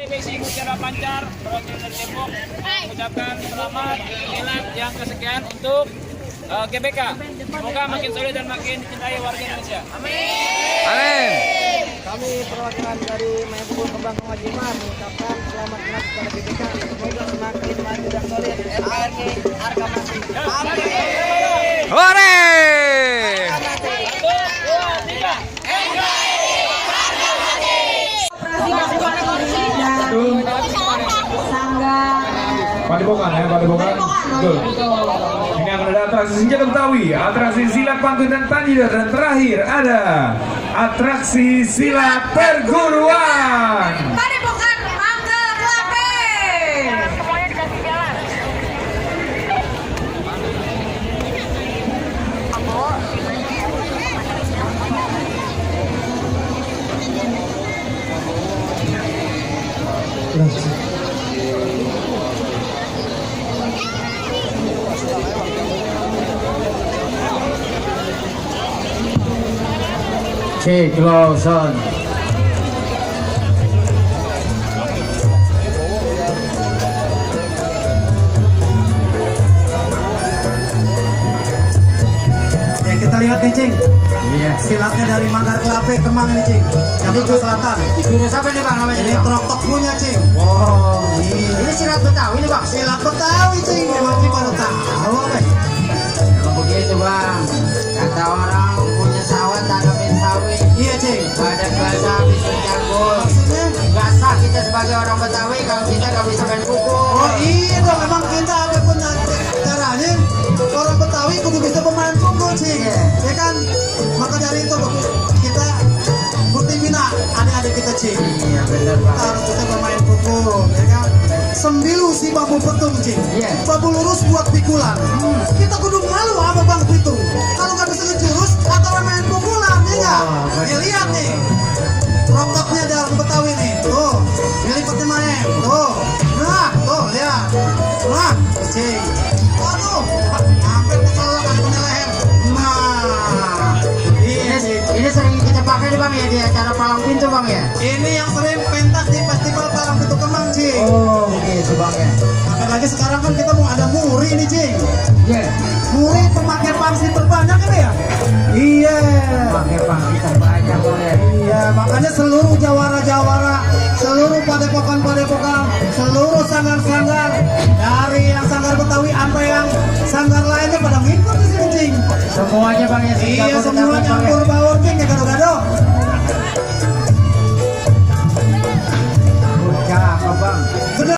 Basic secara lancar, perwakilan dari Depok mengucapkan selamat milad yang kesekian untuk GBK. Semoga makin solid dan makin dicintai warga Indonesia. Amin. Kami perwakilan dari Mayapur Kembang Wajimar mengucapkan selamat milad kepada GBK. Semoga semakin maju dan solid. RKRI harga mati. Hore! Padepokan ya, Padepokan. Betul. Ini akan ada atraksi senjata Betawi, atraksi silat pantun dan tanjidor, dan terakhir ada atraksi silat perguruan. Padepokan Mangga Klape. Semuanya dikasih jalan. Cek Lawson. Ya, kita lihat nih Cing. Iya. Silatnya dari Manggar Klape Kemang nih Cing. Jakarta Selatan. Jurus apa nih Bang namanya? Ini trok punya Cing. Wow, Ini ini silat Betawi nih Bang. silat Betawi Cing. Memang Cing baru tahu apa? Kalau begitu Bang, kata orang punya sawah tanamin sawit. Iya Cing. Badan basah bisa jangkul. Maksudnya? Gak sah kita sebagai orang Betawi kalau kita gak bisa main pukul. Oh iya dong, memang kita apapun caranya orang Betawi kudu bisa pemain pukul Cing. Iya. Ya kan? Maka dari itu kita bukti bina adik-adik kita Cing. Iya benar Kita Bang. harus bisa bermain pukul, ya kan? Sembilu si bambu petung Cing. Iya. Bambu lurus buat pikulan. Kita kudu malu sama bang pitung. Kalau nggak bisa ngejurus atau main pukulan, ya nggak? Wah, Nih lihat nih, rokoknya dalam Betawi nih. Tuh, dilipatin main. Tuh, nah, tuh lihat. Nah, Cing. Waduh, hampir keselak kali punya leher. Nah, iya Cing. Ini sering kita pakai nih Bang ya di acara palang pintu Bang ya. Ini yang sering pentas di festival Palang Pintu Kemang, Cing. Oh begitu Bang ya. Apalagi sekarang kan kita mau ada muri nih, Cing. Iya. Muri pemakai pangsi terbanyak ini ya? Iya. Pakai pangsi terbanyak Bang ya. Iya, makanya seluruh jawara-jawara, seluruh padepokan-padepokan, seluruh sanggar-sanggar dari yang sanggar Betawi sampai yang sanggar lainnya pada ngikut di sini, Cing. Semuanya Bang ya. Iya, semua Bang, ya. campur baur, Cing, ya gado-gado. Cakep Bang.